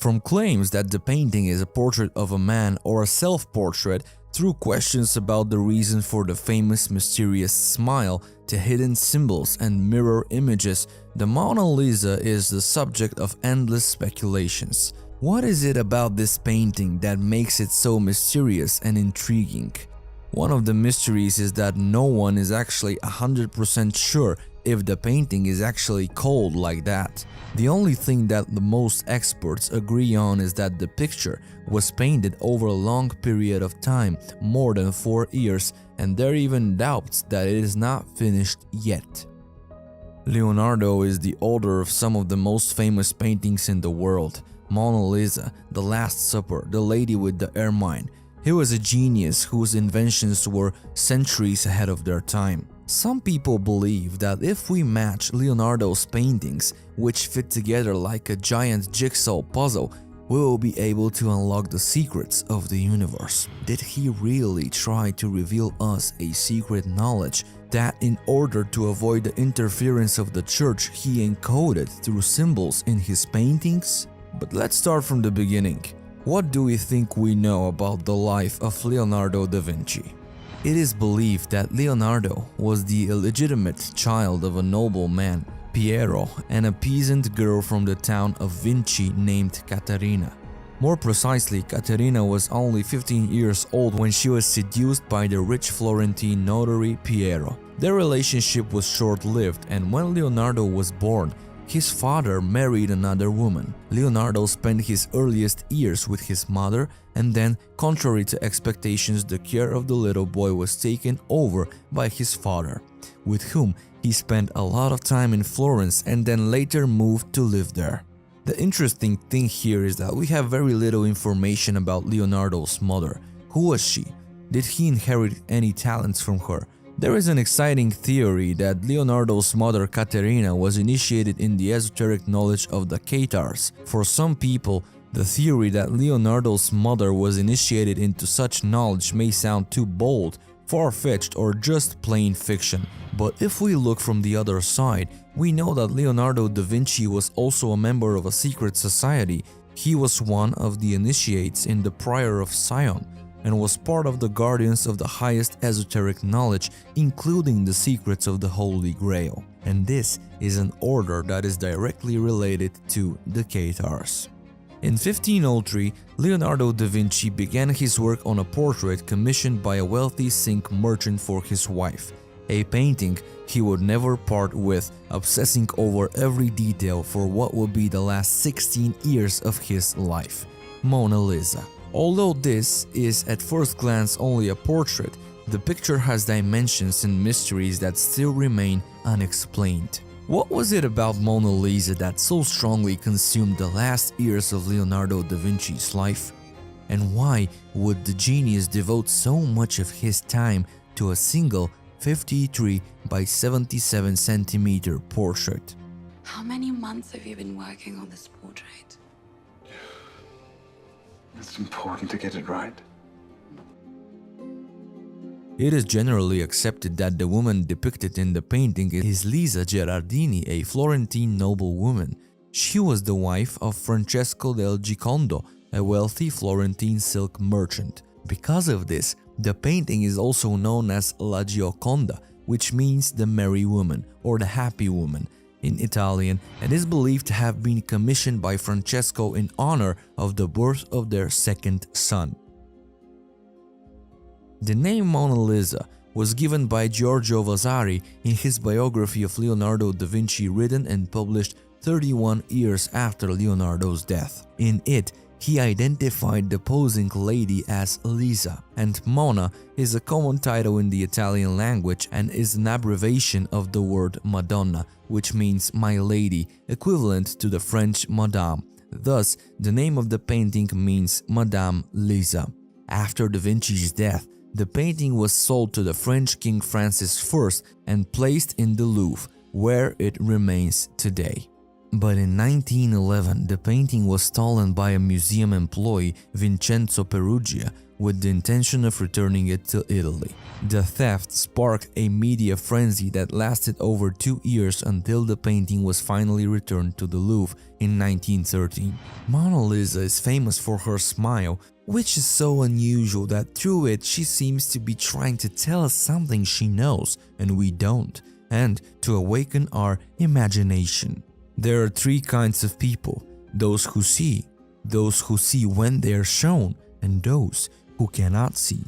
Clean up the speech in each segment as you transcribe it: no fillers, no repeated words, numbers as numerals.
From claims that the painting is a portrait of a man or a self-portrait, through questions about the reason for the famous mysterious smile, to hidden symbols and mirror images, the Mona Lisa is the subject of endless speculations. What is it about this painting that makes it so mysterious and intriguing? One of the mysteries is that no one is actually 100% sure if the painting is actually called like that. The only thing that the most experts agree on is that the picture was painted over a long period of time, more than 4 years, and there are even doubts that it is not finished yet. Leonardo is the author of some of the most famous paintings in the world: Mona Lisa, The Last Supper, The Lady with the Ermine. He was a genius whose inventions were centuries ahead of their time. Some people believe that if we match Leonardo's paintings, which fit together like a giant jigsaw puzzle, we will be able to unlock the secrets of the universe. Did he really try to reveal us a secret knowledge that, in order to avoid the interference of the church, he encoded through symbols in his paintings? But let's start from the beginning. What do we think we know about the life of Leonardo da Vinci? It is believed that Leonardo was the illegitimate child of a nobleman, Piero, and a peasant girl from the town of Vinci named Caterina. More precisely, Caterina was only 15 years old when she was seduced by the rich Florentine notary Piero. Their relationship was short-lived, and when Leonardo was born, his father married another woman. Leonardo spent his earliest years with his mother, and then, contrary to expectations, the care of the little boy was taken over by his father, with whom he spent a lot of time in Florence and then later moved to live there. The interesting thing here is that we have very little information about Leonardo's mother. Who was she? Did he inherit any talents from her? There is an exciting theory that Leonardo's mother Caterina was initiated in the esoteric knowledge of the Cathars. For some people, the theory that Leonardo's mother was initiated into such knowledge may sound too bold, far-fetched, or just plain fiction. But if we look from the other side, we know that Leonardo da Vinci was also a member of a secret society. He was one of the initiates in the Prior of Sion, and was part of the guardians of the highest esoteric knowledge, including the secrets of the Holy Grail. And this is an order that is directly related to the Cathars. In 1503, Leonardo da Vinci began his work on a portrait commissioned by a wealthy zinc merchant for his wife, a painting he would never part with, obsessing over every detail for what would be the last 16 years of his life: Mona Lisa. Although this is at first glance only a portrait, the picture has dimensions and mysteries that still remain unexplained. What was it about Mona Lisa that so strongly consumed the last years of Leonardo da Vinci's life? And why would the genius devote so much of his time to a single 53 by 77 centimeter portrait? How many months have you been working on this portrait? It's important to get it right. It is generally accepted that the woman depicted in the painting is Lisa Gerardini, a Florentine noblewoman. She was the wife of Francesco del Giconda, a wealthy Florentine silk merchant. Because of this, the painting is also known as La Gioconda, which means the merry woman or the happy woman in Italian, and is believed to have been commissioned by Francesco in honor of the birth of their second son. The name Mona Lisa was given by Giorgio Vasari in his biography of Leonardo da Vinci, written and published 31 years after Leonardo's death. In it, he identified the posing lady as Lisa, and Mona is a common title in the Italian language and is an abbreviation of the word Madonna, which means my lady, equivalent to the French Madame. Thus, the name of the painting means Madame Lisa. After da Vinci's death, the painting was sold to the French King Francis I and placed in the Louvre, where it remains today. But in 1911, the painting was stolen by a museum employee, Vincenzo Perugia, with the intention of returning it to Italy. The theft sparked a media frenzy that lasted over 2 years until the painting was finally returned to the Louvre in 1913. Mona Lisa is famous for her smile, which is so unusual that through it she seems to be trying to tell us something she knows and we don't, and to awaken our imagination. There are 3 kinds of people: those who see when they are shown, and those who cannot see.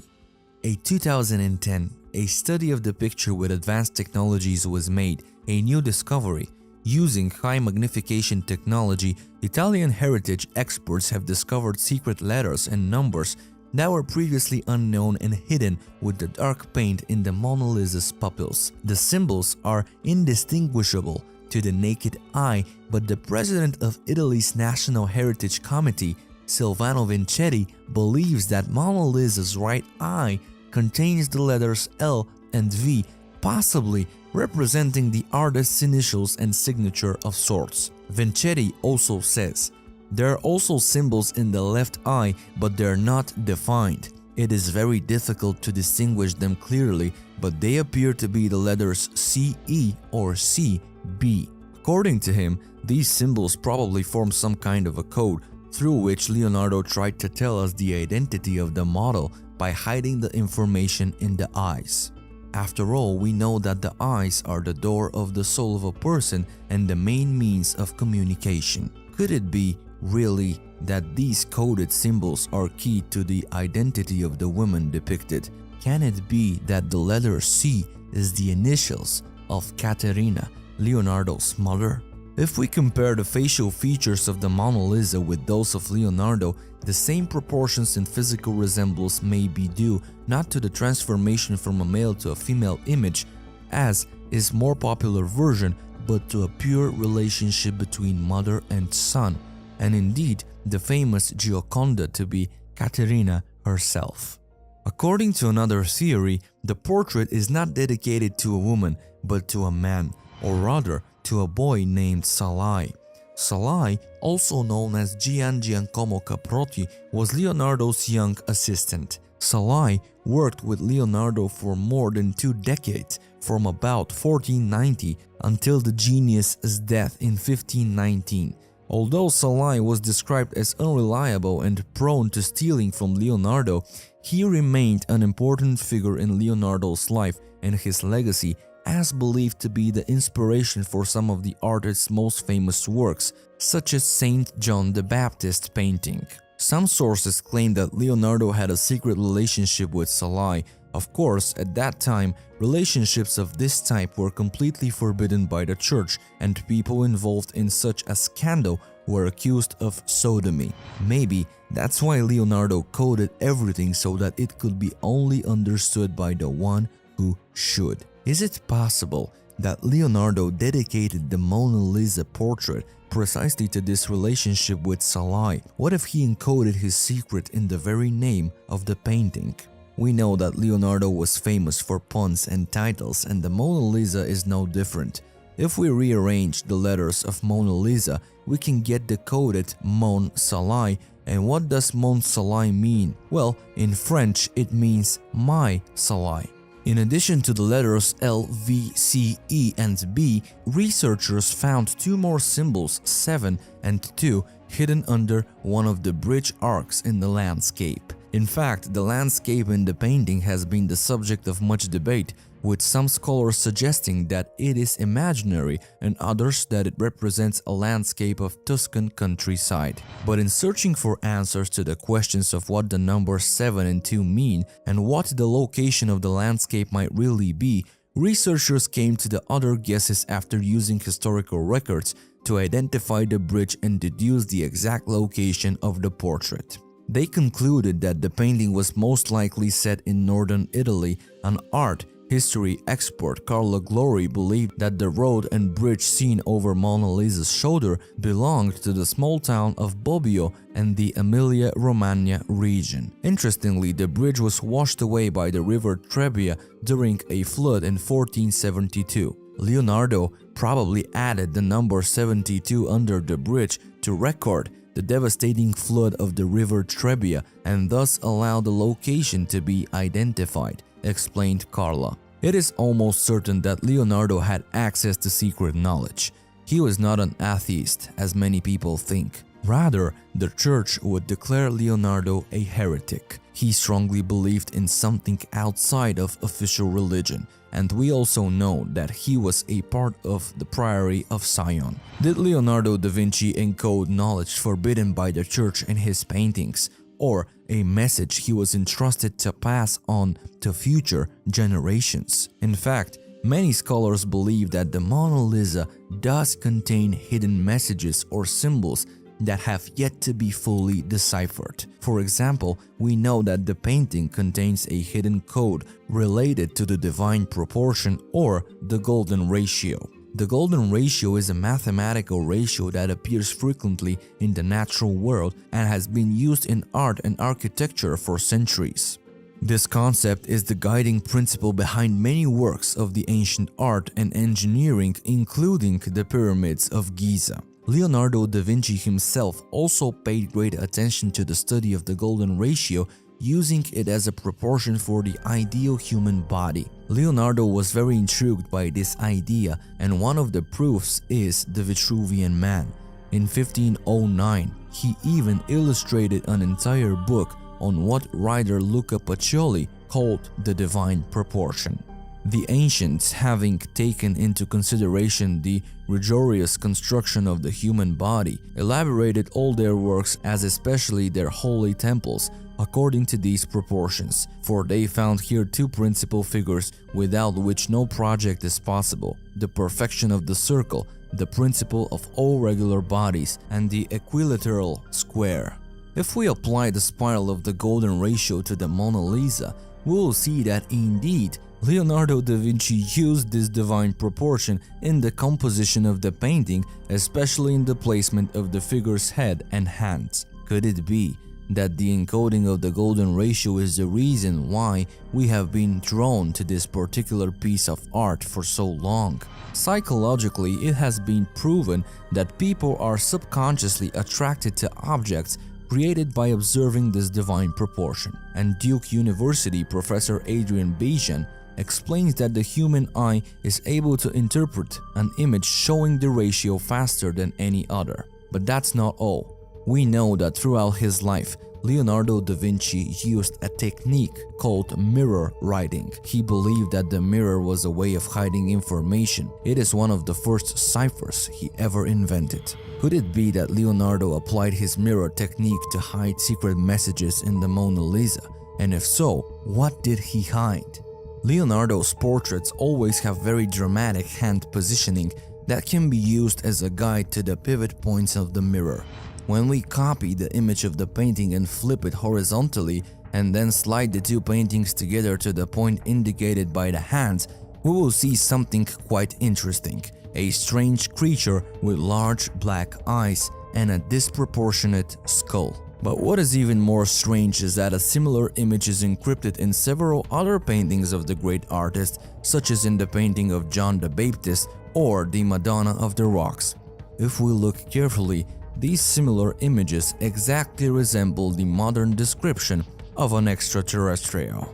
In 2010, a study of the picture with advanced technologies was made, a new discovery. Using high magnification technology, Italian heritage experts have discovered secret letters and numbers that were previously unknown and hidden with the dark paint in the Mona Lisa's pupils. The symbols are indistinguishable to the naked eye, but the president of Italy's National Heritage Committee, Silvano Vincetti, believes that Mona Lisa's right eye contains the letters L and V, possibly representing the artist's initials and signature of sorts. Vincetti also says, "There are also symbols in the left eye, but they are not defined. It is very difficult to distinguish them clearly, but they appear to be the letters CE or CB." According to him, these symbols probably form some kind of a code through which Leonardo tried to tell us the identity of the model by hiding the information in the eyes. After all, we know that the eyes are the door of the soul of a person and the main means of communication. Could it be really that these coded symbols are key to the identity of the woman depicted? Can it be that the letter C is the initials of Caterina, Leonardo's mother? If we compare the facial features of the Mona Lisa with those of Leonardo, the same proportions and physical resemblance may be due not to the transformation from a male to a female image, as is more popular version, but to a pure relationship between mother and son, and indeed the famous Gioconda to be Caterina herself. According to another theory, the portrait is not dedicated to a woman, but to a man, or rather to a boy named Salai. Salai, also known as Gian Giacomo Caprotti, was Leonardo's young assistant. Salai worked with Leonardo for more than 2 decades, from about 1490 until the genius's death in 1519. Although Salai was described as unreliable and prone to stealing from Leonardo, he remained an important figure in Leonardo's life, and his legacy as believed to be the inspiration for some of the artist's most famous works, such as Saint John the Baptist painting. Some sources claim that Leonardo had a secret relationship with Salai. Of course, at that time, relationships of this type were completely forbidden by the church, and people involved in such a scandal were accused of sodomy. Maybe that's why Leonardo coded everything so that it could be only understood by the one who should. Is it possible that Leonardo dedicated the Mona Lisa portrait precisely to this relationship with Salai? What if he encoded his secret in the very name of the painting? We know that Leonardo was famous for puns and titles, and the Mona Lisa is no different. If we rearrange the letters of Mona Lisa, we can get the coded Mon Salai. And what does Mon Salai mean? Well, in French it means my Salai. In addition to the letters L, V, C, E, and B, researchers found 2 more symbols, 7 and 2, hidden under one of the bridge arcs in the landscape. In fact, the landscape in the painting has been the subject of much debate, with some scholars suggesting that it is imaginary and others that it represents a landscape of Tuscan countryside. But in searching for answers to the questions of what the numbers 7 and 2 mean and what the location of the landscape might really be, researchers came to the other guesses after using historical records to identify the bridge and deduce the exact location of the portrait. They concluded that the painting was most likely set in northern Italy. An art history expert Carlo Glory believed that the road and bridge seen over Mona Lisa's shoulder belonged to the small town of Bobbio and the Emilia-Romagna region. Interestingly, the bridge was washed away by the river Trebbia during a flood in 1472. Leonardo probably added the number 72 under the bridge to record the devastating flood of the river Trebia and thus allow the location to be identified, explained Carla. It is almost certain that Leonardo had access to secret knowledge. He was not an atheist, as many people think. Rather, the church would declare Leonardo a heretic. He strongly believed in something outside of official religion, and we also know that he was a part of the Priory of Sion. Did Leonardo da Vinci encode knowledge forbidden by the church in his paintings, or a message he was entrusted to pass on to future generations? In fact, many scholars believe that the Mona Lisa does contain hidden messages or symbols that have yet to be fully deciphered. For example, we know that the painting contains a hidden code related to the divine proportion or the golden ratio. The golden ratio is a mathematical ratio that appears frequently in the natural world and has been used in art and architecture for centuries. This concept is the guiding principle behind many works of the ancient art and engineering, including the pyramids of Giza. Leonardo da Vinci himself also paid great attention to the study of the golden ratio, using it as a proportion for the ideal human body. Leonardo was very intrigued by this idea, and one of the proofs is the Vitruvian Man. In 1509, he even illustrated an entire book on what writer Luca Pacioli called the divine proportion. The ancients, having taken into consideration the rigorous construction of the human body, elaborated all their works, as especially their holy temples, according to these proportions, for they found here two principal figures without which no project is possible: the perfection of the circle, the principle of all regular bodies, and the equilateral square. If we apply the spiral of the golden ratio to the Mona Lisa, we will see that indeed Leonardo da Vinci used this divine proportion in the composition of the painting, especially in the placement of the figure's head and hands. Could it be that the encoding of the golden ratio is the reason why we have been drawn to this particular piece of art for so long? Psychologically, it has been proven that people are subconsciously attracted to objects created by observing this divine proportion. And Duke University professor Adrian Bejan explains that the human eye is able to interpret an image showing the ratio faster than any other. But that's not all. We know that throughout his life, Leonardo da Vinci used a technique called mirror writing. He believed that the mirror was a way of hiding information. It is one of the first ciphers he ever invented. Could it be that Leonardo applied his mirror technique to hide secret messages in the Mona Lisa? And if so, what did he hide? Leonardo's portraits always have very dramatic hand positioning that can be used as a guide to the pivot points of the mirror. When we copy the image of the painting and flip it horizontally and then slide the two paintings together to the point indicated by the hands, we will see something quite interesting: a strange creature with large black eyes and a disproportionate skull. But what is even more strange is that a similar image is encrypted in several other paintings of the great artist, such as in the painting of John the Baptist or the Madonna of the Rocks. If we look carefully, these similar images exactly resemble the modern description of an extraterrestrial.